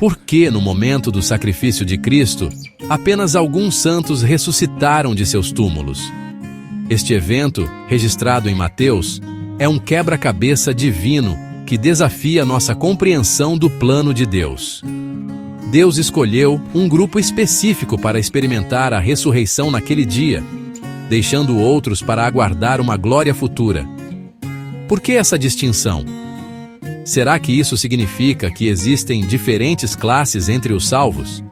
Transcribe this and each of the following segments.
Por que, no momento do sacrifício de Cristo, apenas alguns santos ressuscitaram de seus túmulos? Este evento, registrado em Mateus, é um quebra-cabeça divino que desafia nossa compreensão do plano de Deus. Deus escolheu um grupo específico para experimentar a ressurreição naquele dia, deixando outros para aguardar uma glória futura. Por que essa distinção? Será que isso significa que existem diferentes classes entre os salvos?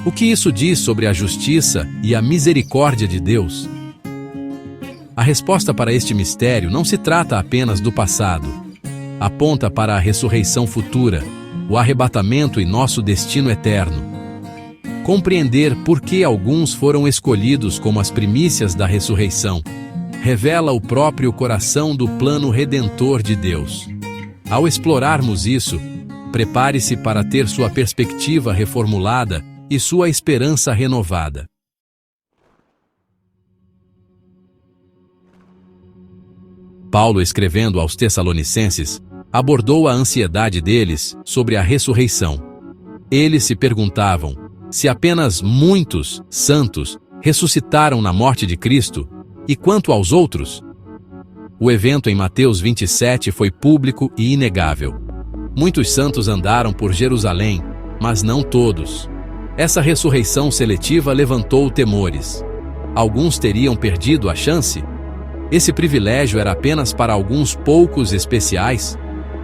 O que isso diz sobre a justiça e a misericórdia de Deus? A resposta para este mistério não se trata apenas do passado. Aponta para a ressurreição futura, o arrebatamento e nosso destino eterno. Compreender por que alguns foram escolhidos como as primícias da ressurreição revela o próprio coração do plano redentor de Deus. Ao explorarmos isso, prepare-se para ter sua perspectiva reformulada e sua esperança renovada. Paulo, escrevendo aos Tessalonicenses, abordou a ansiedade deles sobre a ressurreição. Eles se perguntavam se apenas muitos santos ressuscitaram na morte de Cristo, e quanto aos outros? O evento em Mateus 27 foi público e inegável. Muitos santos andaram por Jerusalém, mas não todos. Essa ressurreição seletiva levantou temores. Alguns teriam perdido a chance? Esse privilégio era apenas para alguns poucos especiais?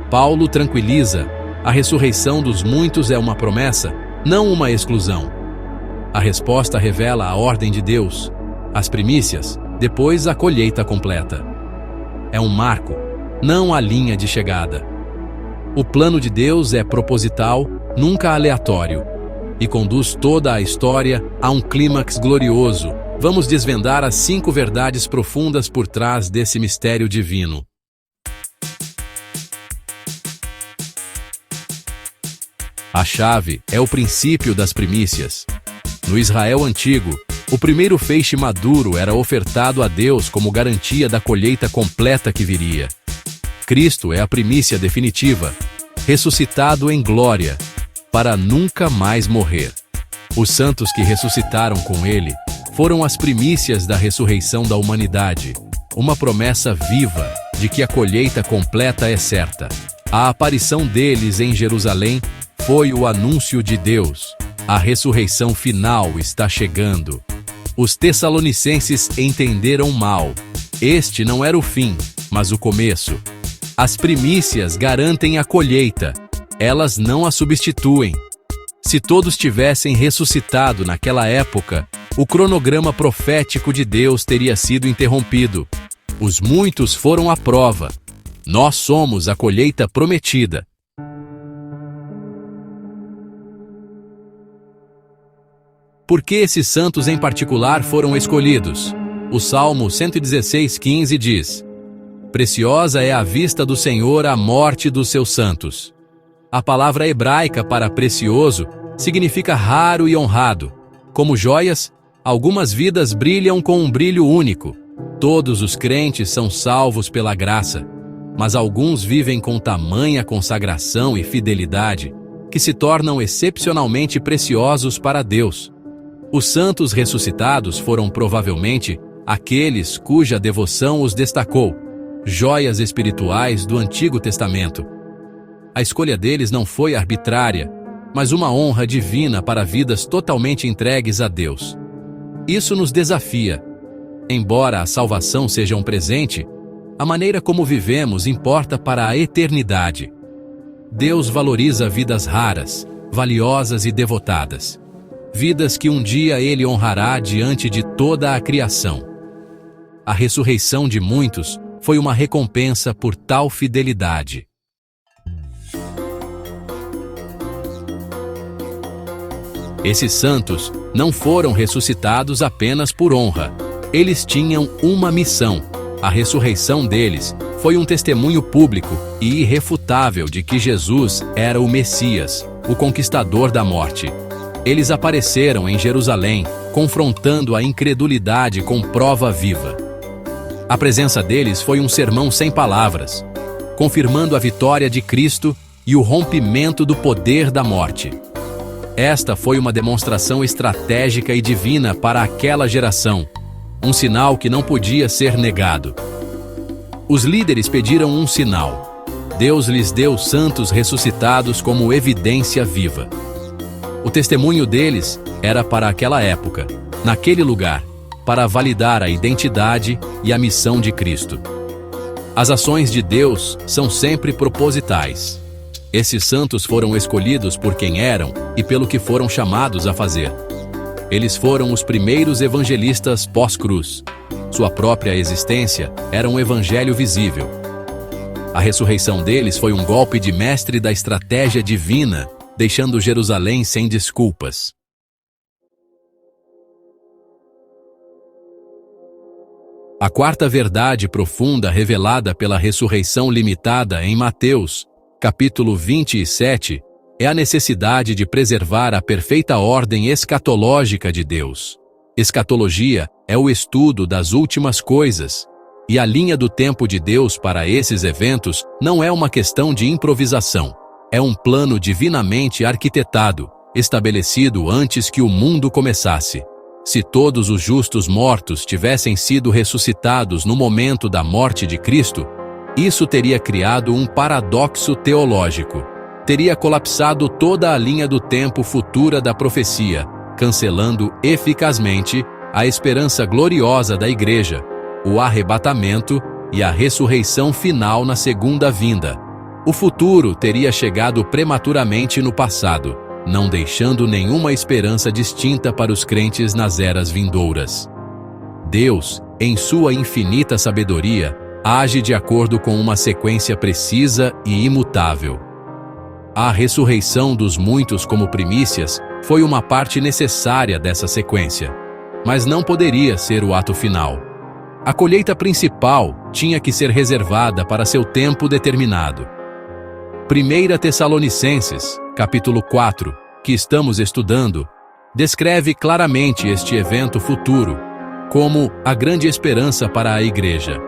Paulo tranquiliza: a ressurreição dos muitos é uma promessa, não uma exclusão. A resposta revela a ordem de Deus: as primícias, depois a colheita completa. É um marco, não a linha de chegada. O plano de Deus é proposital, nunca aleatório, e conduz toda a história a um clímax glorioso. Vamos desvendar as 5 verdades profundas por trás desse mistério divino. A chave é o princípio das primícias. No Israel antigo, o primeiro feixe maduro era ofertado a Deus como garantia da colheita completa que viria. Cristo é a primícia definitiva, ressuscitado em glória, para nunca mais morrer. Os santos que ressuscitaram com ele foram as primícias da ressurreição da humanidade, uma promessa viva de que a colheita completa é certa. A aparição deles em Jerusalém foi o anúncio de Deus. A ressurreição final está chegando. Os Tessalonicenses entenderam mal. Este não era o fim, mas o começo. As primícias garantem a colheita. Elas não a substituem. Se todos tivessem ressuscitado naquela época, o cronograma profético de Deus teria sido interrompido. Os muitos foram a prova. Nós somos a colheita prometida. Por que esses santos em particular foram escolhidos? O Salmo 116:15 diz: preciosa é a vista do Senhor a morte dos seus santos. A palavra hebraica para precioso significa raro e honrado. Como joias, algumas vidas brilham com um brilho único. Todos os crentes são salvos pela graça, mas alguns vivem com tamanha consagração e fidelidade que se tornam excepcionalmente preciosos para Deus. Os santos ressuscitados foram provavelmente aqueles cuja devoção os destacou, joias espirituais do Antigo Testamento. A escolha deles não foi arbitrária, mas uma honra divina para vidas totalmente entregues a Deus. Isso nos desafia. Embora a salvação seja um presente, a maneira como vivemos importa para a eternidade. Deus valoriza vidas raras, valiosas e devotadas. Vidas que um dia Ele honrará diante de toda a criação. A ressurreição de muitos foi uma recompensa por tal fidelidade. Esses santos não foram ressuscitados apenas por honra. Eles tinham uma missão. A ressurreição deles foi um testemunho público e irrefutável de que Jesus era o Messias, o conquistador da morte. Eles apareceram em Jerusalém, confrontando a incredulidade com prova viva. A presença deles foi um sermão sem palavras, confirmando a vitória de Cristo e o rompimento do poder da morte. Esta foi uma demonstração estratégica e divina para aquela geração, um sinal que não podia ser negado. Os líderes pediram um sinal. Deus lhes deu santos ressuscitados como evidência viva. O testemunho deles era para aquela época, naquele lugar, para validar a identidade e a missão de Cristo. As ações de Deus são sempre propositais. Esses santos foram escolhidos por quem eram e pelo que foram chamados a fazer. Eles foram os primeiros evangelistas pós-cruz. Sua própria existência era um evangelho visível. A ressurreição deles foi um golpe de mestre da estratégia divina, deixando Jerusalém sem desculpas. A quarta verdade profunda revelada pela ressurreição limitada em Mateus, capítulo 27, é a necessidade de preservar a perfeita ordem escatológica de Deus. Escatologia é o estudo das últimas coisas, e a linha do tempo de Deus para esses eventos não é uma questão de improvisação. É um plano divinamente arquitetado, estabelecido antes que o mundo começasse. Se todos os justos mortos tivessem sido ressuscitados no momento da morte de Cristo, isso teria criado um paradoxo teológico. Teria colapsado toda a linha do tempo futura da profecia, cancelando eficazmente a esperança gloriosa da Igreja, o arrebatamento e a ressurreição final na segunda vinda. O futuro teria chegado prematuramente no passado, não deixando nenhuma esperança distinta para os crentes nas eras vindouras. Deus, em sua infinita sabedoria, age de acordo com uma sequência precisa e imutável. A ressurreição dos muitos como primícias foi uma parte necessária dessa sequência, mas não poderia ser o ato final. A colheita principal tinha que ser reservada para seu tempo determinado. 1 Tessalonicenses, capítulo 4, que estamos estudando, descreve claramente este evento futuro como a grande esperança para a Igreja.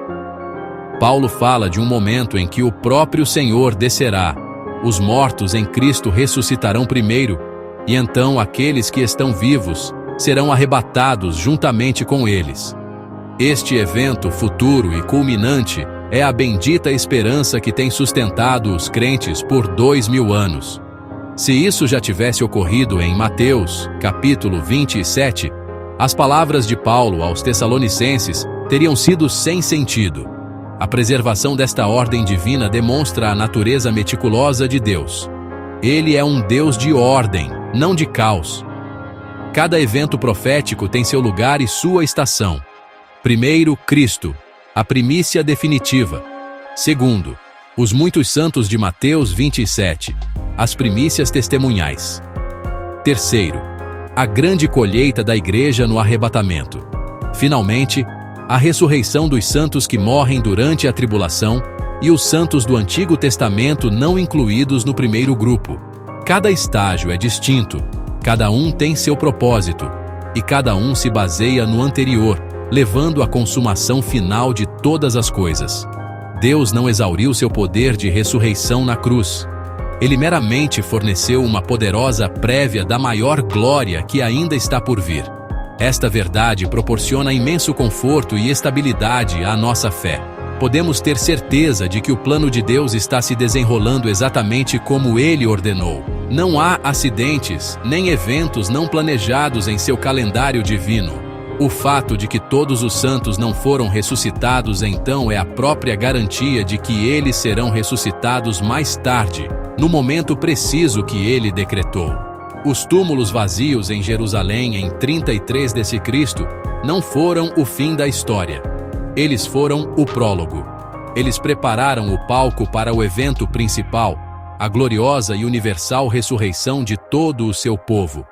Paulo fala de um momento em que o próprio Senhor descerá, os mortos em Cristo ressuscitarão primeiro, e então aqueles que estão vivos serão arrebatados juntamente com eles. Este evento futuro e culminante é a bendita esperança que tem sustentado os crentes por 2000 anos. Se isso já tivesse ocorrido em Mateus, capítulo 27, as palavras de Paulo aos Tessalonicenses teriam sido sem sentido. A preservação desta ordem divina demonstra a natureza meticulosa de Deus. Ele é um Deus de ordem, não de caos. Cada evento profético tem seu lugar e sua estação. Primeiro, Cristo, a primícia definitiva. Segundo, os muitos santos de Mateus 27, as primícias testemunhais. Terceiro, a grande colheita da Igreja no arrebatamento. Finalmente, a ressurreição dos santos que morrem durante a tribulação e os santos do Antigo Testamento não incluídos no primeiro grupo. Cada estágio é distinto, cada um tem seu propósito, e cada um se baseia no anterior, levando à consumação final de todas as coisas. Deus não exauriu seu poder de ressurreição na cruz. Ele meramente forneceu uma poderosa prévia da maior glória que ainda está por vir. Esta verdade proporciona imenso conforto e estabilidade à nossa fé. Podemos ter certeza de que o plano de Deus está se desenrolando exatamente como Ele ordenou. Não há acidentes, nem eventos não planejados em seu calendário divino. O fato de que todos os santos não foram ressuscitados então é a própria garantia de que eles serão ressuscitados mais tarde, no momento preciso que Ele decretou. Os túmulos vazios em Jerusalém em 33 d.C. não foram o fim da história. Eles foram o prólogo. Eles prepararam o palco para o evento principal, a gloriosa e universal ressurreição de todo o seu povo,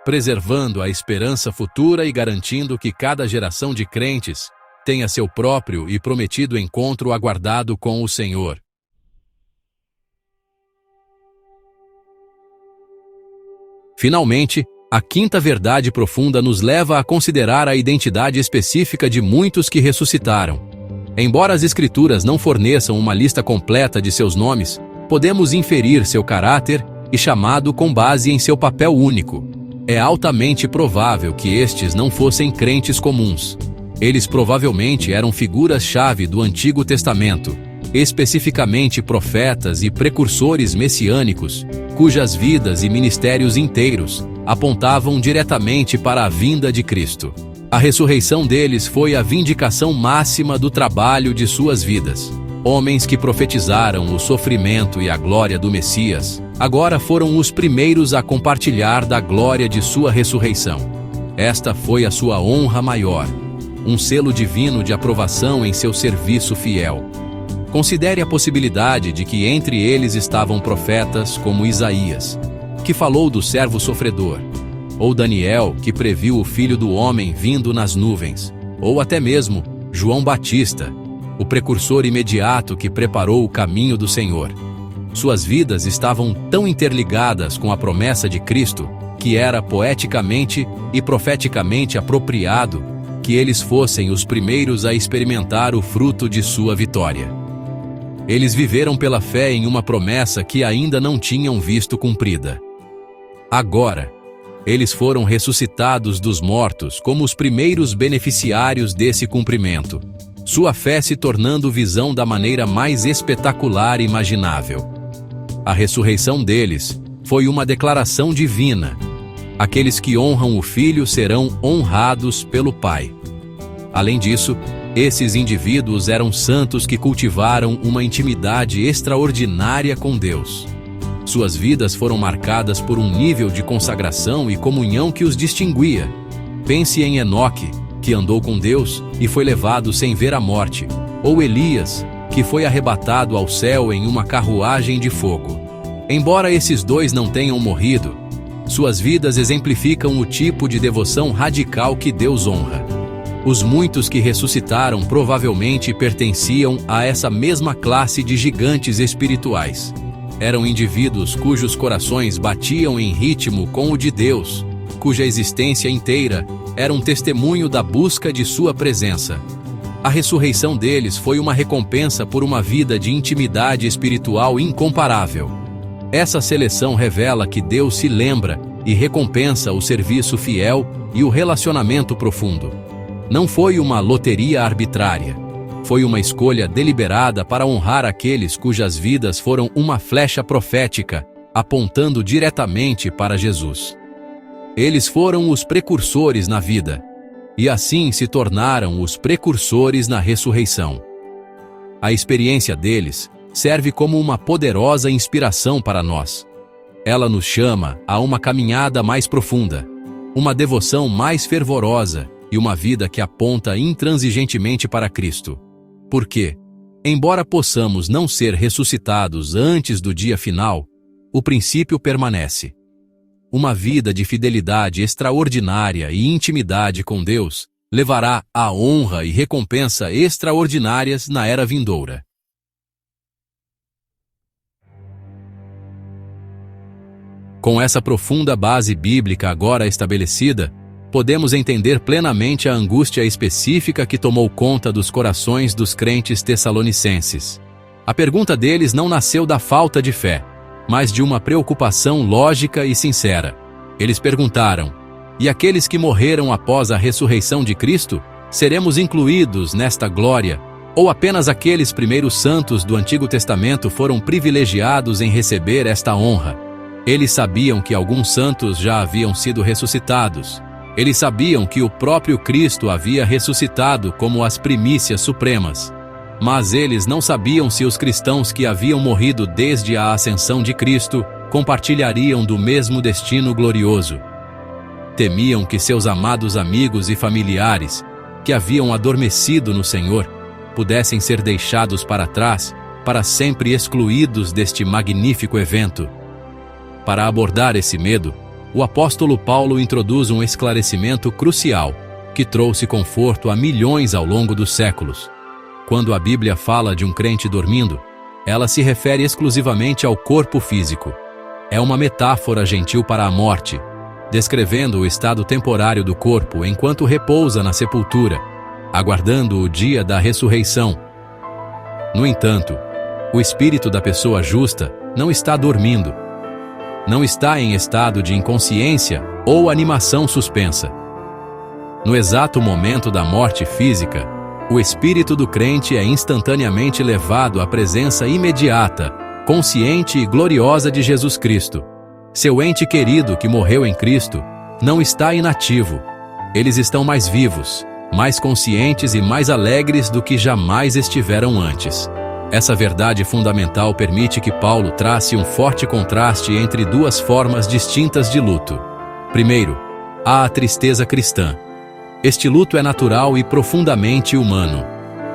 preservando a esperança futura e garantindo que cada geração de crentes tenha seu próprio e prometido encontro aguardado com o Senhor. Finalmente, a quinta verdade profunda nos leva a considerar a identidade específica de muitos que ressuscitaram. Embora as Escrituras não forneçam uma lista completa de seus nomes, podemos inferir seu caráter e chamado com base em seu papel único. É altamente provável que estes não fossem crentes comuns. Eles provavelmente eram figuras-chave do Antigo Testamento, especificamente profetas e precursores messiânicos, cujas vidas e ministérios inteiros apontavam diretamente para a vinda de Cristo. A ressurreição deles foi a vindicação máxima do trabalho de suas vidas. Homens que profetizaram o sofrimento e a glória do Messias, agora foram os primeiros a compartilhar da glória de sua ressurreição. Esta foi a sua honra maior, um selo divino de aprovação em seu serviço fiel. Considere a possibilidade de que entre eles estavam profetas como Isaías, que falou do servo sofredor, ou Daniel, que previu o Filho do Homem vindo nas nuvens, ou até mesmo João Batista, o precursor imediato que preparou o caminho do Senhor. Suas vidas estavam tão interligadas com a promessa de Cristo que era poeticamente e profeticamente apropriado que eles fossem os primeiros a experimentar o fruto de sua vitória. Eles viveram pela fé em uma promessa que ainda não tinham visto cumprida. Agora, eles foram ressuscitados dos mortos como os primeiros beneficiários desse cumprimento, sua fé se tornando visão da maneira mais espetacular imaginável. A ressurreição deles foi uma declaração divina. Aqueles que honram o Filho serão honrados pelo Pai. Além disso, esses indivíduos eram santos que cultivaram uma intimidade extraordinária com Deus. Suas vidas foram marcadas por um nível de consagração e comunhão que os distinguia. Pense em Enoque, que andou com Deus e foi levado sem ver a morte, ou Elias, que foi arrebatado ao céu em uma carruagem de fogo. Embora esses dois não tenham morrido, suas vidas exemplificam o tipo de devoção radical que Deus honra. Os muitos que ressuscitaram provavelmente pertenciam a essa mesma classe de gigantes espirituais. Eram indivíduos cujos corações batiam em ritmo com o de Deus, cuja existência inteira era um testemunho da busca de sua presença. A ressurreição deles foi uma recompensa por uma vida de intimidade espiritual incomparável. Essa seleção revela que Deus se lembra e recompensa o serviço fiel e o relacionamento profundo. Não foi uma loteria arbitrária. Foi uma escolha deliberada para honrar aqueles cujas vidas foram uma flecha profética, apontando diretamente para Jesus. Eles foram os precursores na vida, e assim se tornaram os precursores na ressurreição. A experiência deles serve como uma poderosa inspiração para nós. Ela nos chama a uma caminhada mais profunda, uma devoção mais fervorosa e uma vida que aponta intransigentemente para Cristo. Porque, embora possamos não ser ressuscitados antes do dia final, o princípio permanece. Uma vida de fidelidade extraordinária e intimidade com Deus levará a honra e recompensa extraordinárias na era vindoura. Com essa profunda base bíblica agora estabelecida, podemos entender plenamente a angústia específica que tomou conta dos corações dos crentes tessalonicenses. A pergunta deles não nasceu da falta de fé, mas de uma preocupação lógica e sincera. Eles perguntaram: e aqueles que morreram após a ressurreição de Cristo, seremos incluídos nesta glória? Ou apenas aqueles primeiros santos do Antigo Testamento foram privilegiados em receber esta honra? Eles sabiam que alguns santos já haviam sido ressuscitados. Eles sabiam que o próprio Cristo havia ressuscitado como as primícias supremas. Mas eles não sabiam se os cristãos que haviam morrido desde a ascensão de Cristo compartilhariam do mesmo destino glorioso. Temiam que seus amados amigos e familiares, que haviam adormecido no Senhor, pudessem ser deixados para trás, para sempre excluídos deste magnífico evento. Para abordar esse medo, o apóstolo Paulo introduz um esclarecimento crucial, que trouxe conforto a milhões ao longo dos séculos. Quando a Bíblia fala de um crente dormindo, ela se refere exclusivamente ao corpo físico. É uma metáfora gentil para a morte, descrevendo o estado temporário do corpo enquanto repousa na sepultura, aguardando o dia da ressurreição. No entanto, o espírito da pessoa justa não está dormindo. Não está em estado de inconsciência ou animação suspensa. No exato momento da morte física, o espírito do crente é instantaneamente levado à presença imediata, consciente e gloriosa de Jesus Cristo. Seu ente querido que morreu em Cristo não está inativo. Eles estão mais vivos, mais conscientes e mais alegres do que jamais estiveram antes. Essa verdade fundamental permite que Paulo trace um forte contraste entre duas formas distintas de luto. Primeiro, há a tristeza cristã. Este luto é natural e profundamente humano.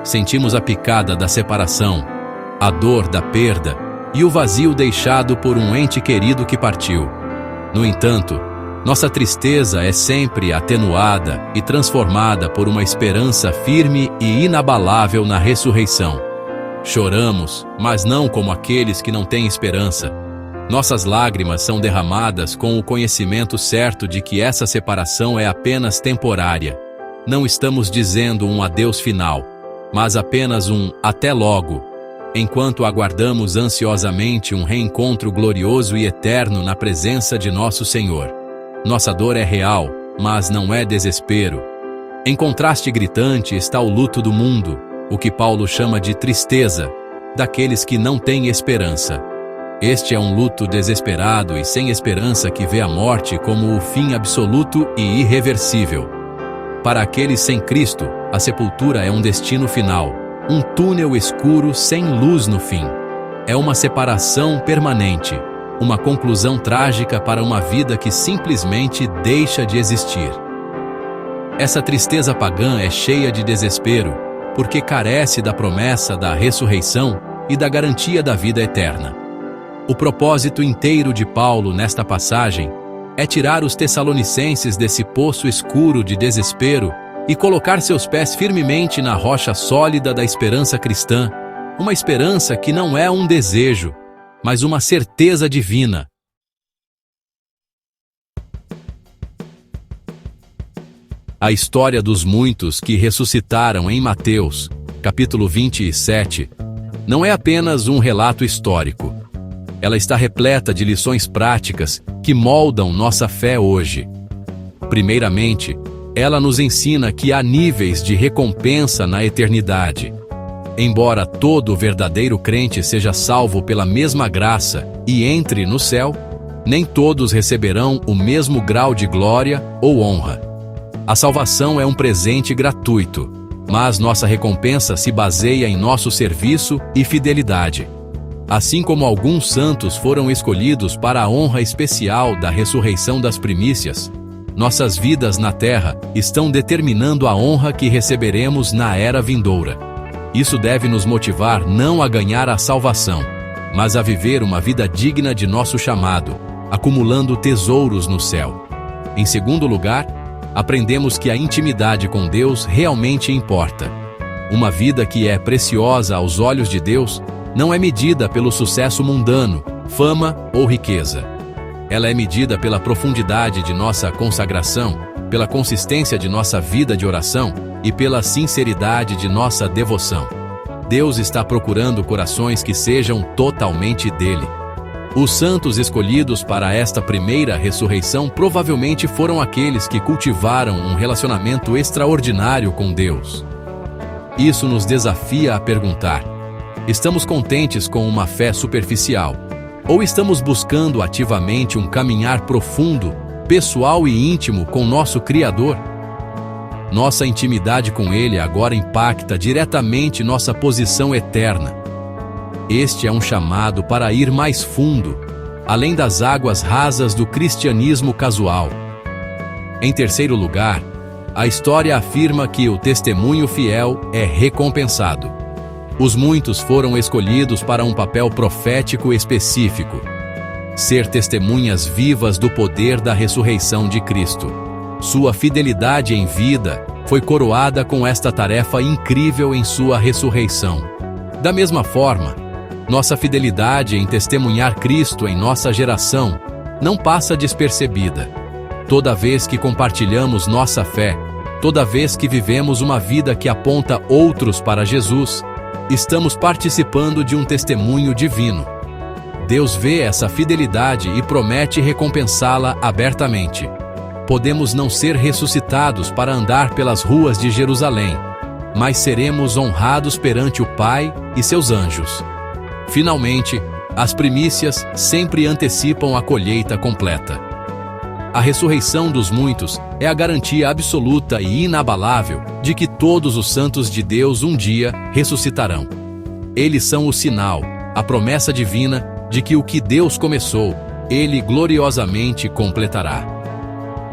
Sentimos a picada da separação, a dor da perda e o vazio deixado por um ente querido que partiu. No entanto, nossa tristeza é sempre atenuada e transformada por uma esperança firme e inabalável na ressurreição. Choramos, mas não como aqueles que não têm esperança. Nossas lágrimas são derramadas com o conhecimento certo de que essa separação é apenas temporária. Não estamos dizendo um adeus final, mas apenas um até logo, enquanto aguardamos ansiosamente um reencontro glorioso e eterno na presença de nosso Senhor. Nossa dor é real, mas não é desespero. Em contraste gritante está o luto do mundo, o que Paulo chama de tristeza, daqueles que não têm esperança. Este é um luto desesperado e sem esperança que vê a morte como o fim absoluto e irreversível. Para aqueles sem Cristo, a sepultura é um destino final, um túnel escuro sem luz no fim. É uma separação permanente, uma conclusão trágica para uma vida que simplesmente deixa de existir. Essa tristeza pagã é cheia de desespero, porque carece da promessa da ressurreição e da garantia da vida eterna. O propósito inteiro de Paulo nesta passagem é tirar os tessalonicenses desse poço escuro de desespero e colocar seus pés firmemente na rocha sólida da esperança cristã, uma esperança que não é um desejo, mas uma certeza divina. A história dos muitos que ressuscitaram em Mateus, capítulo 27, não é apenas um relato histórico. Ela está repleta de lições práticas que moldam nossa fé hoje. Primeiramente, ela nos ensina que há níveis de recompensa na eternidade. Embora todo verdadeiro crente seja salvo pela mesma graça e entre no céu, nem todos receberão o mesmo grau de glória ou honra. A salvação é um presente gratuito, mas nossa recompensa se baseia em nosso serviço e fidelidade. Assim como alguns santos foram escolhidos para a honra especial da ressurreição das primícias, nossas vidas na terra estão determinando a honra que receberemos na era vindoura. Isso deve nos motivar não a ganhar a salvação, mas a viver uma vida digna de nosso chamado, acumulando tesouros no céu. Em segundo lugar, aprendemos que a intimidade com Deus realmente importa. Uma vida que é preciosa aos olhos de Deus não é medida pelo sucesso mundano, fama ou riqueza. Ela é medida pela profundidade de nossa consagração, pela consistência de nossa vida de oração e pela sinceridade de nossa devoção. Deus está procurando corações que sejam totalmente dele. Os santos escolhidos para esta primeira ressurreição provavelmente foram aqueles que cultivaram um relacionamento extraordinário com Deus. Isso nos desafia a perguntar: estamos contentes com uma fé superficial? Ou estamos buscando ativamente um caminhar profundo, pessoal e íntimo com nosso Criador? Nossa intimidade com Ele agora impacta diretamente nossa posição eterna. Este é um chamado para ir mais fundo, além das águas rasas do cristianismo casual. Em terceiro lugar, a história afirma que o testemunho fiel é recompensado. Os muitos foram escolhidos para um papel profético específico: ser testemunhas vivas do poder da ressurreição de Cristo. Sua fidelidade em vida foi coroada com esta tarefa incrível em sua ressurreição. Da mesma forma, nossa fidelidade em testemunhar Cristo em nossa geração não passa despercebida. Toda vez que compartilhamos nossa fé, toda vez que vivemos uma vida que aponta outros para Jesus, estamos participando de um testemunho divino. Deus vê essa fidelidade e promete recompensá-la abertamente. Podemos não ser ressuscitados para andar pelas ruas de Jerusalém, mas seremos honrados perante o Pai e seus anjos. Finalmente, as primícias sempre antecipam a colheita completa. A ressurreição dos muitos é a garantia absoluta e inabalável de que todos os santos de Deus um dia ressuscitarão. Eles são o sinal, a promessa divina de que o que Deus começou, Ele gloriosamente completará.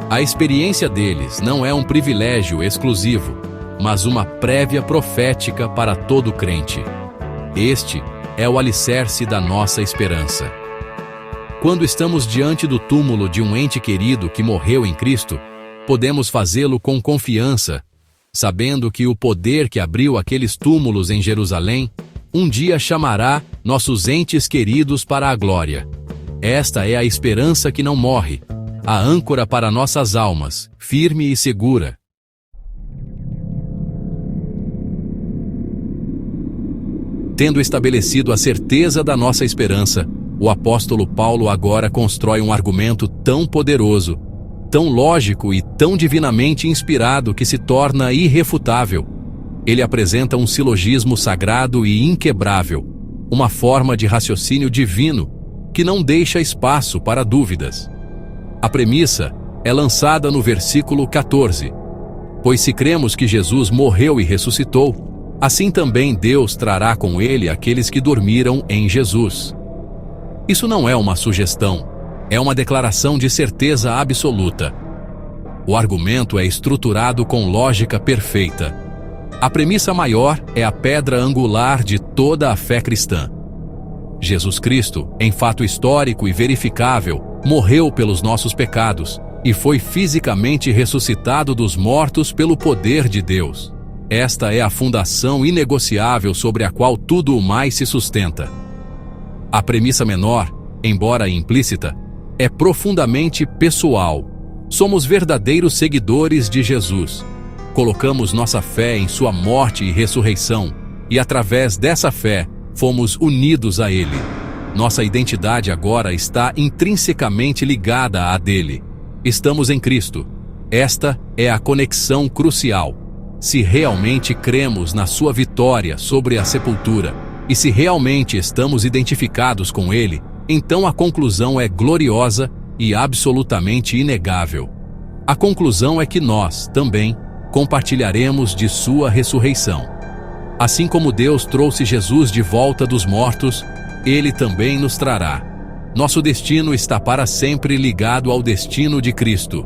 A experiência deles não é um privilégio exclusivo, mas uma prévia profética para todo crente. Este é o alicerce da nossa esperança. Quando estamos diante do túmulo de um ente querido que morreu em Cristo, podemos fazê-lo com confiança, sabendo que o poder que abriu aqueles túmulos em Jerusalém um dia chamará nossos entes queridos para a glória. Esta é a esperança que não morre, a âncora para nossas almas, firme e segura. Tendo estabelecido a certeza da nossa esperança, o apóstolo Paulo agora constrói um argumento tão poderoso, tão lógico e tão divinamente inspirado que se torna irrefutável. Ele apresenta um silogismo sagrado e inquebrável, uma forma de raciocínio divino que não deixa espaço para dúvidas. A premissa é lançada no versículo 14. Pois se cremos que Jesus morreu e ressuscitou, assim também Deus trará com ele aqueles que dormiram em Jesus. Isso não é uma sugestão, é uma declaração de certeza absoluta. O argumento é estruturado com lógica perfeita. A premissa maior é a pedra angular de toda a fé cristã. Jesus Cristo, em fato histórico e verificável, morreu pelos nossos pecados e foi fisicamente ressuscitado dos mortos pelo poder de Deus. Esta é a fundação inegociável sobre a qual tudo o mais se sustenta. A premissa menor, embora implícita, é profundamente pessoal. Somos verdadeiros seguidores de Jesus. Colocamos nossa fé em sua morte e ressurreição, e através dessa fé, fomos unidos a Ele. Nossa identidade agora está intrinsecamente ligada à dele. Estamos em Cristo. Esta é a conexão crucial. Se realmente cremos na sua vitória sobre a sepultura, e se realmente estamos identificados com Ele, então a conclusão é gloriosa e absolutamente inegável. A conclusão é que nós, também, compartilharemos de sua ressurreição. Assim como Deus trouxe Jesus de volta dos mortos, Ele também nos trará. Nosso destino está para sempre ligado ao destino de Cristo.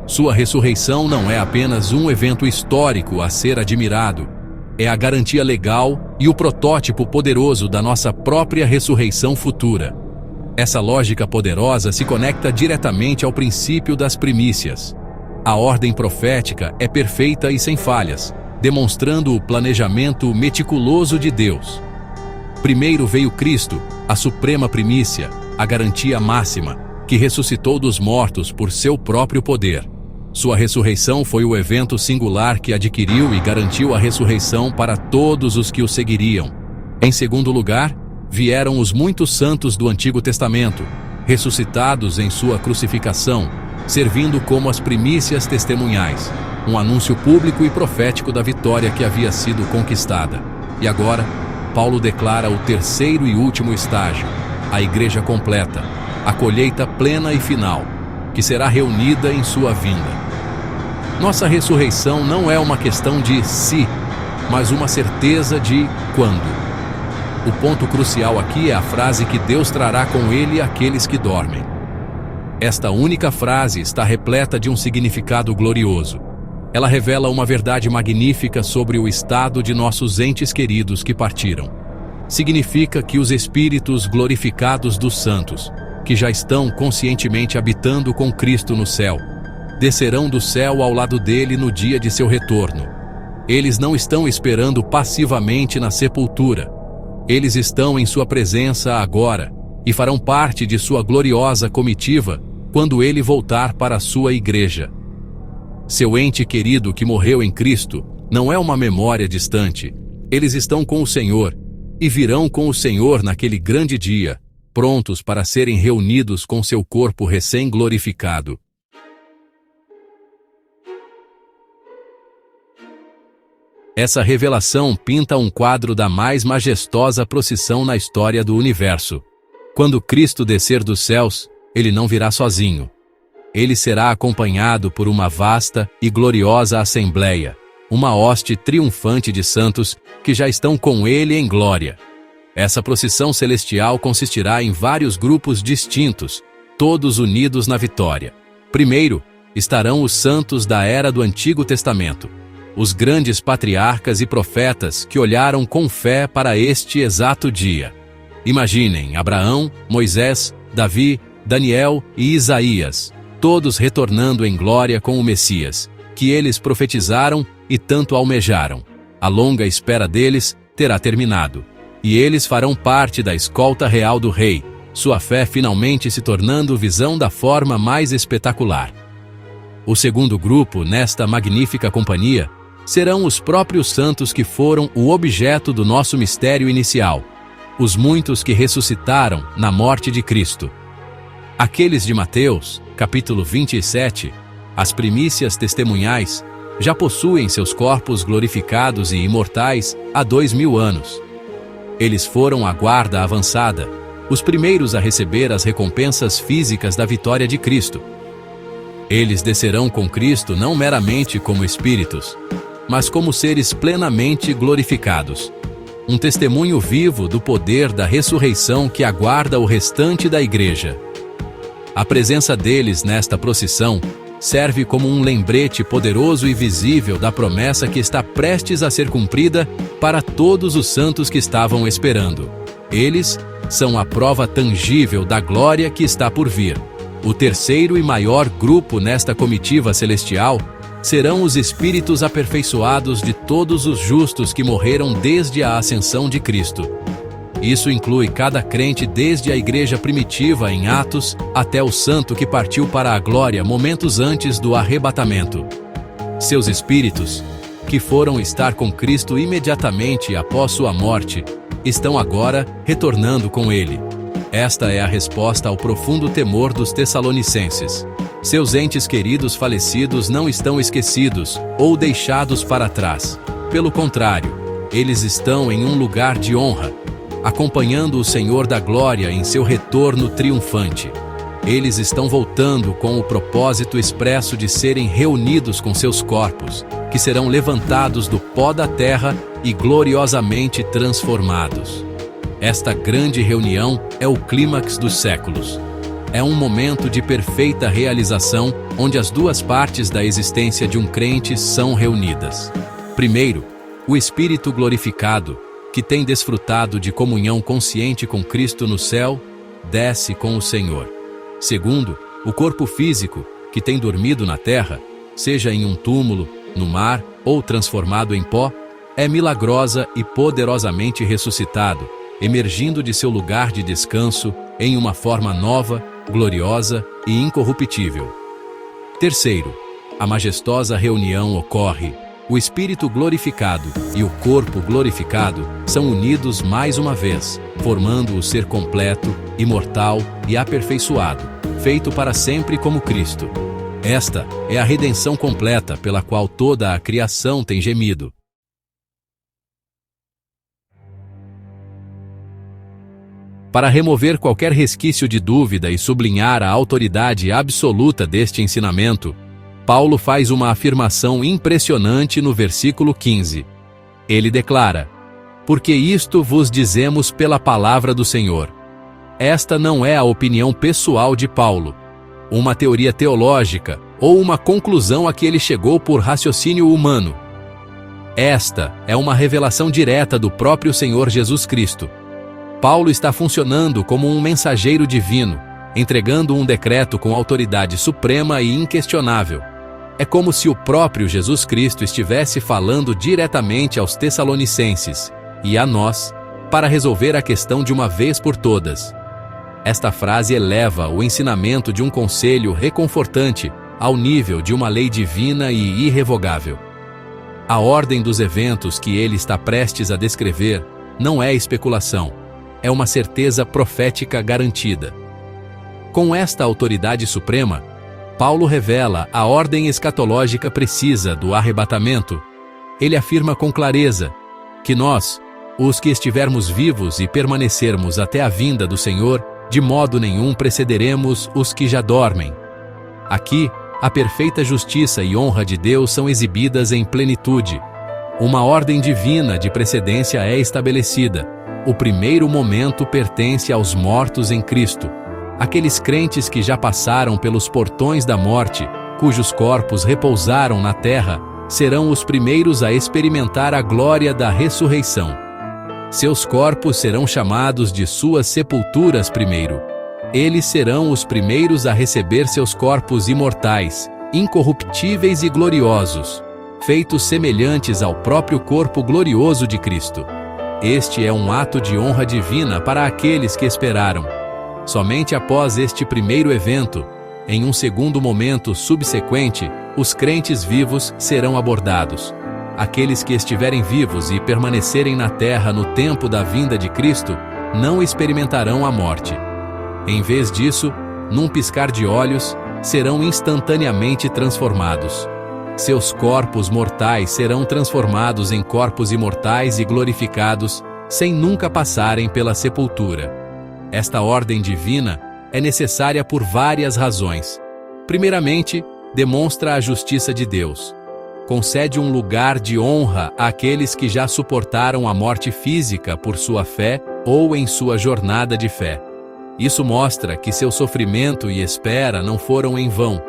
Sua ressurreição não é apenas um evento histórico a ser admirado, é a garantia legal e o protótipo poderoso da nossa própria ressurreição futura. Essa lógica poderosa se conecta diretamente ao princípio das primícias. A ordem profética é perfeita e sem falhas, demonstrando o planejamento meticuloso de Deus. Primeiro veio Cristo, a suprema primícia, a garantia máxima, que ressuscitou dos mortos por seu próprio poder. Sua ressurreição foi o evento singular que adquiriu e garantiu a ressurreição para todos os que o seguiriam. Em segundo lugar, vieram os muitos santos do Antigo Testamento, ressuscitados em sua crucificação, servindo como as primícias testemunhais, um anúncio público e profético da vitória que havia sido conquistada. E agora, Paulo declara o terceiro e último estágio, a igreja completa, a colheita plena e final, que será reunida em sua vinda. Nossa ressurreição não é uma questão de se, mas uma certeza de quando. O ponto crucial aqui é a frase que Deus trará com ele aqueles que dormem. Esta única frase está repleta de um significado glorioso. Ela revela uma verdade magnífica sobre o estado de nossos entes queridos que partiram. Significa que os espíritos glorificados dos santos, que já estão conscientemente habitando com Cristo no céu, descerão do céu ao lado dele no dia de seu retorno. Eles não estão esperando passivamente na sepultura. Eles estão em sua presença agora e farão parte de sua gloriosa comitiva quando ele voltar para a sua igreja. Seu ente querido que morreu em Cristo não é uma memória distante. Eles estão com o Senhor e virão com o Senhor naquele grande dia, prontos para serem reunidos com seu corpo recém-glorificado. Essa revelação pinta um quadro da mais majestosa procissão na história do universo. Quando Cristo descer dos céus, ele não virá sozinho. Ele será acompanhado por uma vasta e gloriosa assembleia, uma hoste triunfante de santos que já estão com ele em glória. Essa procissão celestial consistirá em vários grupos distintos, todos unidos na vitória. Primeiro, estarão os santos da era do Antigo Testamento, os grandes patriarcas e profetas que olharam com fé para este exato dia. Imaginem Abraão, Moisés, Davi, Daniel e Isaías, todos retornando em glória com o Messias, que eles profetizaram e tanto almejaram. A longa espera deles terá terminado, e eles farão parte da escolta real do Rei, sua fé finalmente se tornando visão da forma mais espetacular. O segundo grupo nesta magnífica companhia serão os próprios santos que foram o objeto do nosso mistério inicial, os muitos que ressuscitaram na morte de Cristo. Aqueles de Mateus, capítulo 27, as primícias testemunhais, já possuem seus corpos glorificados e imortais há 2000 anos. Eles foram a guarda avançada, os primeiros a receber as recompensas físicas da vitória de Cristo. Eles descerão com Cristo não meramente como espíritos, mas como seres plenamente glorificados. Um testemunho vivo do poder da ressurreição que aguarda o restante da igreja. A presença deles nesta procissão serve como um lembrete poderoso e visível da promessa que está prestes a ser cumprida para todos os santos que estavam esperando. Eles são a prova tangível da glória que está por vir. O terceiro e maior grupo nesta comitiva celestial serão os espíritos aperfeiçoados de todos os justos que morreram desde a ascensão de Cristo. Isso inclui cada crente desde a igreja primitiva em Atos até o santo que partiu para a glória momentos antes do arrebatamento. Seus espíritos, que foram estar com Cristo imediatamente após sua morte, estão agora retornando com ele. Esta é a resposta ao profundo temor dos tessalonicenses. Seus entes queridos falecidos não estão esquecidos ou deixados para trás. Pelo contrário, eles estão em um lugar de honra, acompanhando o Senhor da Glória em seu retorno triunfante. Eles estão voltando com o propósito expresso de serem reunidos com seus corpos, que serão levantados do pó da terra e gloriosamente transformados. Esta grande reunião é o clímax dos séculos. É um momento de perfeita realização, onde as duas partes da existência de um crente são reunidas. Primeiro, o Espírito glorificado, que tem desfrutado de comunhão consciente com Cristo no céu, desce com o Senhor. Segundo, o corpo físico, que tem dormido na terra, seja em um túmulo, no mar ou transformado em pó, é milagrosa e poderosamente ressuscitado, emergindo de seu lugar de descanso em uma forma nova, gloriosa e incorruptível. Terceiro, a majestosa reunião ocorre. O Espírito glorificado e o corpo glorificado são unidos mais uma vez, formando o ser completo, imortal e aperfeiçoado, feito para sempre como Cristo. Esta é a redenção completa pela qual toda a criação tem gemido. Para remover qualquer resquício de dúvida e sublinhar a autoridade absoluta deste ensinamento, Paulo faz uma afirmação impressionante no versículo 15. Ele declara: "Porque isto vos dizemos pela palavra do Senhor." Esta não é a opinião pessoal de Paulo, uma teoria teológica ou uma conclusão a que ele chegou por raciocínio humano. Esta é uma revelação direta do próprio Senhor Jesus Cristo. Paulo está funcionando como um mensageiro divino, entregando um decreto com autoridade suprema e inquestionável. É como se o próprio Jesus Cristo estivesse falando diretamente aos tessalonicenses e a nós, para resolver a questão de uma vez por todas. Esta frase eleva o ensinamento de um conselho reconfortante ao nível de uma lei divina e irrevogável. A ordem dos eventos que ele está prestes a descrever não é especulação. é uma certeza profética garantida. Com esta autoridade suprema, Paulo revela a ordem escatológica precisa do arrebatamento. Ele afirma com clareza que nós, os que estivermos vivos e permanecermos até a vinda do Senhor, de modo nenhum precederemos os que já dormem. Aqui, a perfeita justiça e honra de Deus são exibidas em plenitude. Uma ordem divina de precedência é estabelecida. O primeiro momento pertence aos mortos em Cristo. Aqueles crentes que já passaram pelos portões da morte, cujos corpos repousaram na terra, serão os primeiros a experimentar a glória da ressurreição. Seus corpos serão chamados de suas sepulturas primeiro. Eles serão os primeiros a receber seus corpos imortais, incorruptíveis e gloriosos, feitos semelhantes ao próprio corpo glorioso de Cristo. Este é um ato de honra divina para aqueles que esperaram. Somente após este primeiro evento, em um segundo momento subsequente, os crentes vivos serão abordados. Aqueles que estiverem vivos e permanecerem na terra no tempo da vinda de Cristo, não experimentarão a morte. Em vez disso, num piscar de olhos, serão instantaneamente transformados. Seus corpos mortais serão transformados em corpos imortais e glorificados, sem nunca passarem pela sepultura. Esta ordem divina é necessária por várias razões. Primeiramente, demonstra a justiça de Deus. Concede um lugar de honra àqueles que já suportaram a morte física por sua fé ou em sua jornada de fé. Isso mostra que seu sofrimento e espera não foram em vão.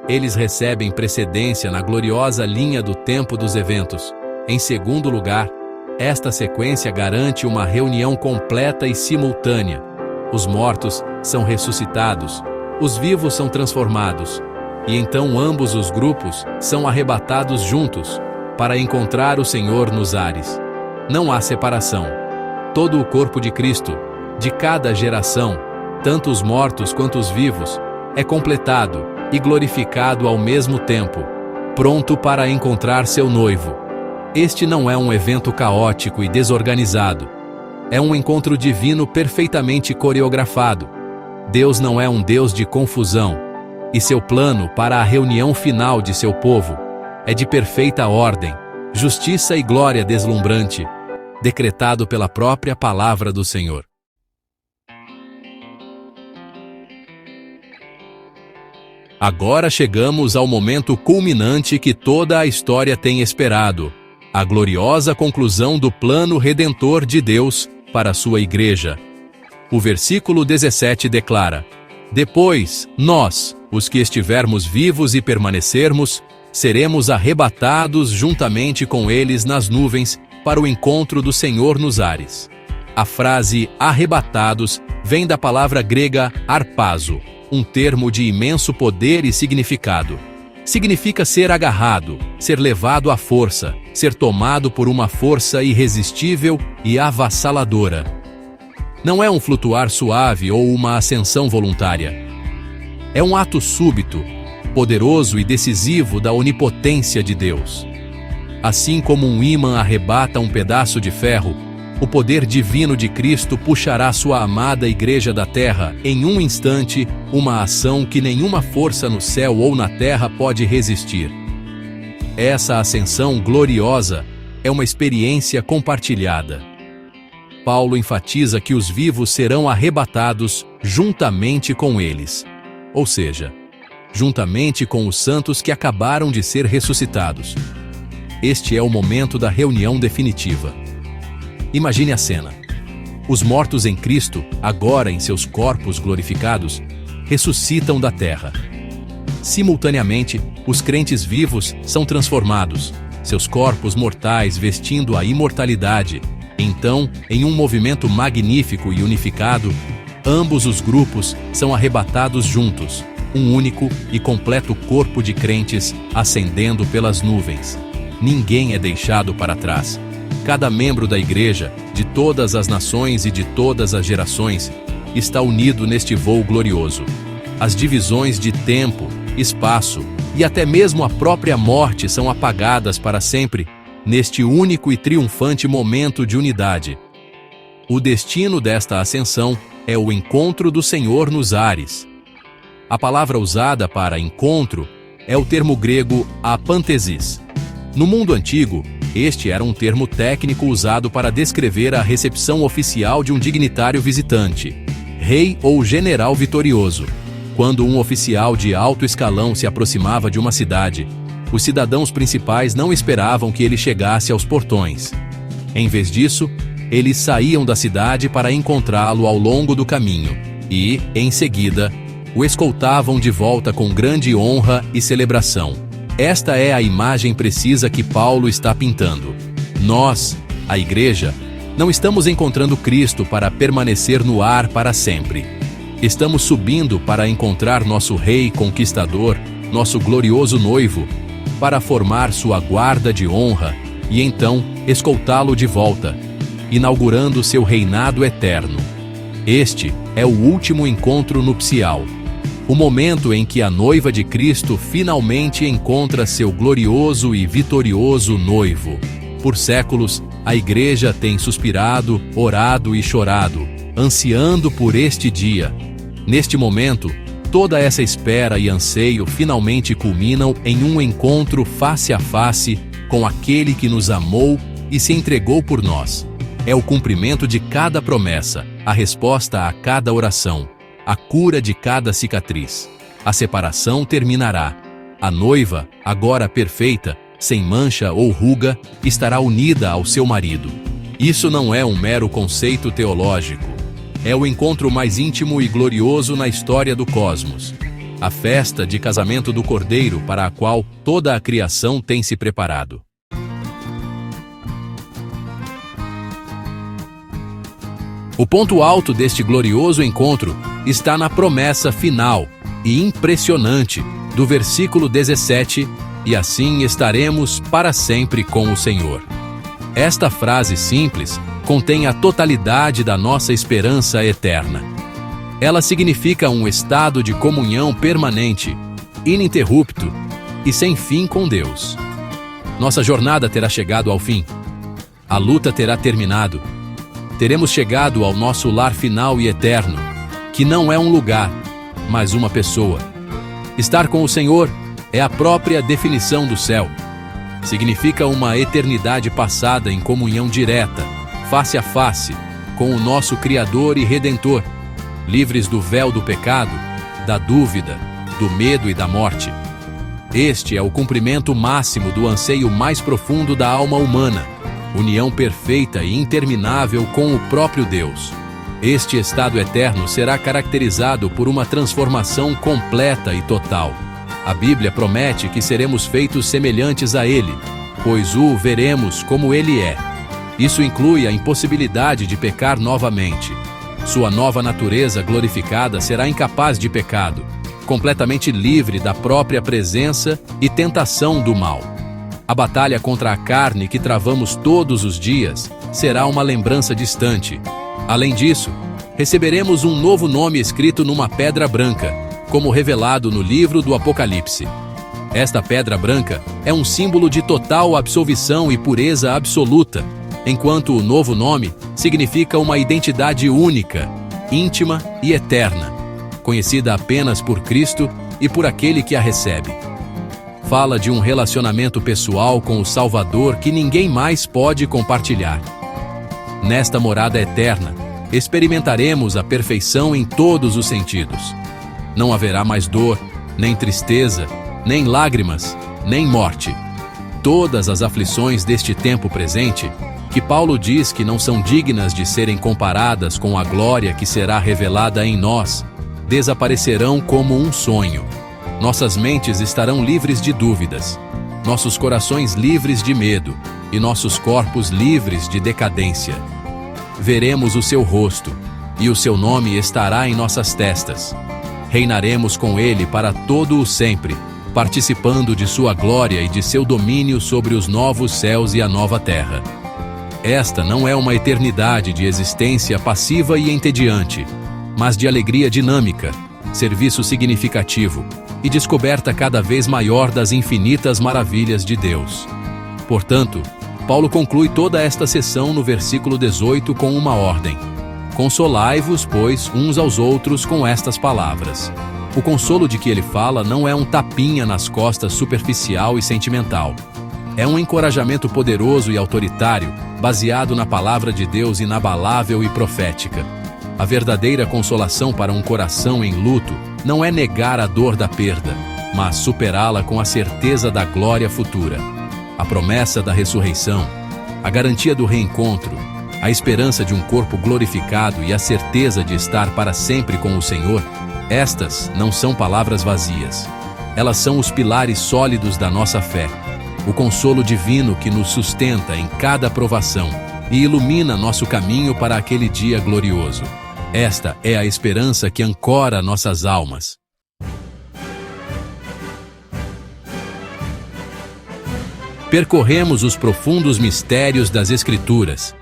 Eles recebem precedência na gloriosa linha do tempo dos eventos. Em segundo lugar, esta sequência garante uma reunião completa e simultânea. Os mortos são ressuscitados, os vivos são transformados, e então ambos os grupos são arrebatados juntos, para encontrar o Senhor nos ares. Não há separação. Todo o corpo de Cristo, de cada geração, tanto os mortos quanto os vivos, é completado e glorificado ao mesmo tempo, pronto para encontrar seu noivo. Este não é um evento caótico e desorganizado. É um encontro divino perfeitamente coreografado. Deus não é um Deus de confusão, e seu plano para a reunião final de seu povo é de perfeita ordem, justiça e glória deslumbrante, decretado pela própria palavra do Senhor. Agora chegamos ao momento culminante que toda a história tem esperado, a gloriosa conclusão do plano redentor de Deus para a sua igreja. O versículo 17 declara: Depois, nós, os que estivermos vivos e permanecermos, seremos arrebatados juntamente com eles nas nuvens para o encontro do Senhor nos ares. A frase arrebatados vem da palavra grega harpazo, um termo de imenso poder e significado. Significa ser agarrado, ser levado à força, ser tomado por uma força irresistível e avassaladora. Não é um flutuar suave ou uma ascensão voluntária. É um ato súbito, poderoso e decisivo da onipotência de Deus. Assim como um ímã arrebata um pedaço de ferro, o poder divino de Cristo puxará sua amada igreja da terra em um instante, uma ação que nenhuma força no céu ou na terra pode resistir. Essa ascensão gloriosa é uma experiência compartilhada. Paulo enfatiza que os vivos serão arrebatados juntamente com eles, ou seja, juntamente com os santos que acabaram de ser ressuscitados. Este é o momento da reunião definitiva. Imagine a cena. Os mortos em Cristo, agora em seus corpos glorificados, ressuscitam da terra. Simultaneamente, os crentes vivos são transformados, seus corpos mortais vestindo a imortalidade. Então, em um movimento magnífico e unificado, ambos os grupos são arrebatados juntos, um único e completo corpo de crentes ascendendo pelas nuvens. Ninguém é deixado para trás. Cada membro da igreja, de todas as nações e de todas as gerações, está unido neste voo glorioso. As divisões de tempo, espaço e até mesmo a própria morte são apagadas para sempre, neste único e triunfante momento de unidade. O destino desta ascensão é o encontro do Senhor nos ares. A palavra usada para encontro é o termo grego apantesis. No mundo antigo, este era um termo técnico usado para descrever a recepção oficial de um dignitário visitante, rei ou general vitorioso. Quando um oficial de alto escalão se aproximava de uma cidade, os cidadãos principais não esperavam que ele chegasse aos portões. Em vez disso, eles saíam da cidade para encontrá-lo ao longo do caminho e, em seguida, o escoltavam de volta com grande honra e celebração. Esta é a imagem precisa que Paulo está pintando. Nós, a Igreja, não estamos encontrando Cristo para permanecer no ar para sempre. Estamos subindo para encontrar nosso Rei Conquistador, nosso glorioso noivo, para formar sua guarda de honra e então escoltá-lo de volta, inaugurando seu reinado eterno. Este é o último encontro nupcial, o momento em que a noiva de Cristo finalmente encontra seu glorioso e vitorioso noivo. Por séculos, a Igreja tem suspirado, orado e chorado, ansiando por este dia. Neste momento, toda essa espera e anseio finalmente culminam em um encontro face a face com aquele que nos amou e se entregou por nós. É o cumprimento de cada promessa, a resposta a cada oração, a cura de cada cicatriz. A separação terminará. A noiva, agora perfeita, sem mancha ou ruga, estará unida ao seu marido. Isso não é um mero conceito teológico. É o encontro mais íntimo e glorioso na história do cosmos. A festa de casamento do Cordeiro para a qual toda a criação tem se preparado. O ponto alto deste glorioso encontro está na promessa final e impressionante do versículo 17, e assim estaremos para sempre com o Senhor. Esta frase simples contém a totalidade da nossa esperança eterna. Ela significa um estado de comunhão permanente, ininterrupto e sem fim com Deus. Nossa jornada terá chegado ao fim. A luta terá terminado. Teremos chegado ao nosso lar final e eterno, que não é um lugar, mas uma pessoa. Estar com o Senhor é a própria definição do céu. Significa uma eternidade passada em comunhão direta, face a face, com o nosso Criador e Redentor, livres do véu do pecado, da dúvida, do medo e da morte. Este é o cumprimento máximo do anseio mais profundo da alma humana, união perfeita e interminável com o próprio Deus. Este estado eterno será caracterizado por uma transformação completa e total. A Bíblia promete que seremos feitos semelhantes a Ele, pois o veremos como Ele é. Isso inclui a impossibilidade de pecar novamente. Sua nova natureza glorificada será incapaz de pecado, completamente livre da própria presença e tentação do mal. A batalha contra a carne que travamos todos os dias será uma lembrança distante. Além disso, receberemos um novo nome escrito numa pedra branca, como revelado no livro do Apocalipse. Esta pedra branca é um símbolo de total absolvição e pureza absoluta, enquanto o novo nome significa uma identidade única, íntima e eterna, conhecida apenas por Cristo e por aquele que a recebe. Fala de um relacionamento pessoal com o Salvador que ninguém mais pode compartilhar. Nesta morada eterna, experimentaremos a perfeição em todos os sentidos. Não haverá mais dor, nem tristeza, nem lágrimas, nem morte. Todas as aflições deste tempo presente, que Paulo diz que não são dignas de serem comparadas com a glória que será revelada em nós, desaparecerão como um sonho. Nossas mentes estarão livres de dúvidas, nossos corações livres de medo e nossos corpos livres de decadência. Veremos o seu rosto, e o seu nome estará em nossas testas. Reinaremos com ele para todo o sempre, participando de sua glória e de seu domínio sobre os novos céus e a nova terra. Esta não é uma eternidade de existência passiva e entediante, mas de alegria dinâmica, serviço significativo e descoberta cada vez maior das infinitas maravilhas de Deus. Portanto, Paulo conclui toda esta sessão no versículo 18 com uma ordem: consolai-vos, pois, uns aos outros com estas palavras. O consolo de que ele fala não é um tapinha nas costas superficial e sentimental. É um encorajamento poderoso e autoritário, baseado na palavra de Deus inabalável e profética. A verdadeira consolação para um coração em luto não é negar a dor da perda, mas superá-la com a certeza da glória futura. A promessa da ressurreição, a garantia do reencontro, a esperança de um corpo glorificado e a certeza de estar para sempre com o Senhor, estas não são palavras vazias. Elas são os pilares sólidos da nossa fé, o consolo divino que nos sustenta em cada provação e ilumina nosso caminho para aquele dia glorioso. Esta é a esperança que ancora nossas almas. Percorremos os profundos mistérios das Escrituras,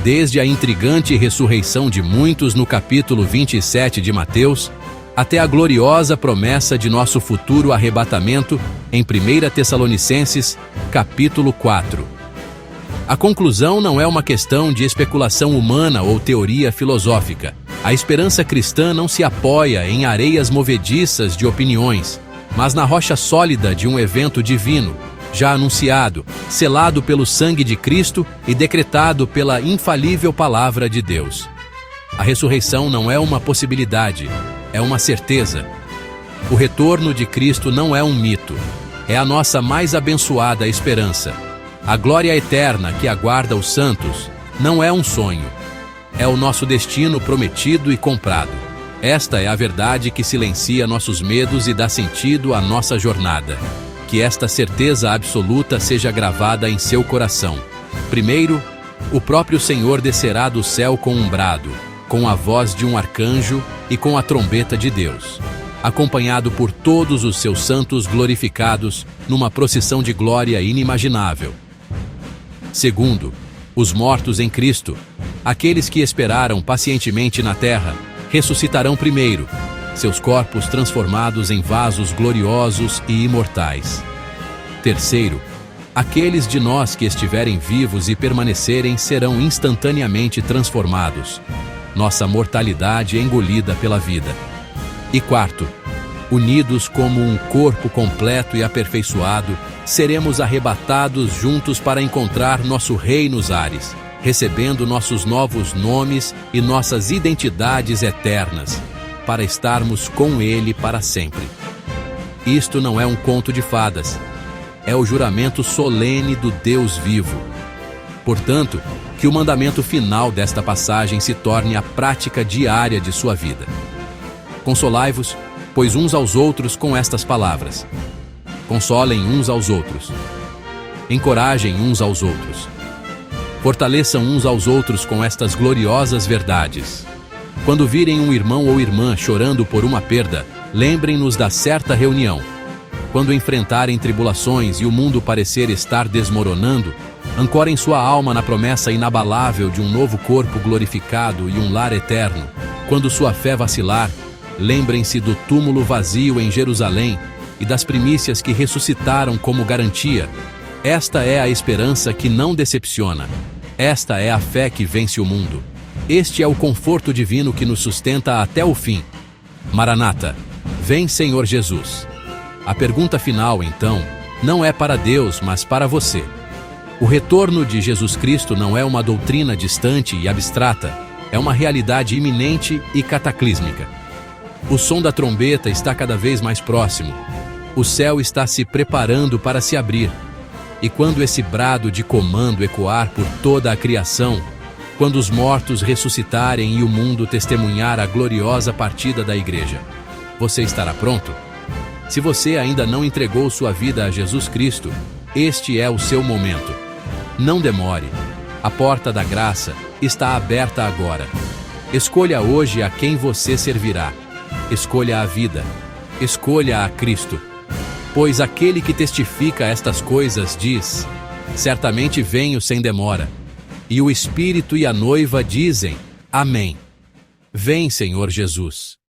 desde a intrigante ressurreição de muitos no capítulo 27 de Mateus, até a gloriosa promessa de nosso futuro arrebatamento em 1 Tessalonicenses, capítulo 4. A conclusão não é uma questão de especulação humana ou teoria filosófica. A esperança cristã não se apoia em areias movediças de opiniões, mas na rocha sólida de um evento divino, já anunciado, selado pelo sangue de Cristo e decretado pela infalível palavra de Deus. A ressurreição não é uma possibilidade, é uma certeza. O retorno de Cristo não é um mito, é a nossa mais abençoada esperança. A glória eterna que aguarda os santos não é um sonho, é o nosso destino prometido e comprado. Esta é a verdade que silencia nossos medos e dá sentido à nossa jornada. Que esta certeza absoluta seja gravada em seu coração. Primeiro, o próprio Senhor descerá do céu com um brado, com a voz de um arcanjo e com a trombeta de Deus, acompanhado por todos os seus santos glorificados numa procissão de glória inimaginável. Segundo, os mortos em Cristo, aqueles que esperaram pacientemente na terra, ressuscitarão primeiro, seus corpos transformados em vasos gloriosos e imortais. Terceiro, aqueles de nós que estiverem vivos e permanecerem serão instantaneamente transformados, nossa mortalidade engolida pela vida. E quarto, unidos como um corpo completo e aperfeiçoado, seremos arrebatados juntos para encontrar nosso rei nos ares, recebendo nossos novos nomes e nossas identidades eternas, para estarmos com ele para sempre. Isto não é um conto de fadas, é o juramento solene do Deus vivo. Portanto, que o mandamento final desta passagem se torne a prática diária de sua vida. Consolai-vos, pois, uns aos outros com estas palavras. Consolem uns aos outros. Encorajem uns aos outros. Fortaleçam uns aos outros com estas gloriosas verdades. Quando virem um irmão ou irmã chorando por uma perda, lembrem-nos da certa reunião. Quando enfrentarem tribulações e o mundo parecer estar desmoronando, ancorem sua alma na promessa inabalável de um novo corpo glorificado e um lar eterno. Quando sua fé vacilar, lembrem-se do túmulo vazio em Jerusalém e das primícias que ressuscitaram como garantia. Esta é a esperança que não decepciona. Esta é a fé que vence o mundo. Este é o conforto divino que nos sustenta até o fim. Maranata, vem Senhor Jesus. A pergunta final, então, não é para Deus, mas para você. O retorno de Jesus Cristo não é uma doutrina distante e abstrata, é uma realidade iminente e cataclísmica. O som da trombeta está cada vez mais próximo. O céu está se preparando para se abrir. E quando esse brado de comando ecoar por toda a criação, quando os mortos ressuscitarem e o mundo testemunhar a gloriosa partida da igreja, você estará pronto? Se você ainda não entregou sua vida a Jesus Cristo, este é o seu momento. Não demore. A porta da graça está aberta agora. Escolha hoje a quem você servirá. Escolha a vida. Escolha a Cristo. Pois aquele que testifica estas coisas diz: certamente venho sem demora. E o Espírito e a noiva dizem: Amém. Vem, Senhor Jesus.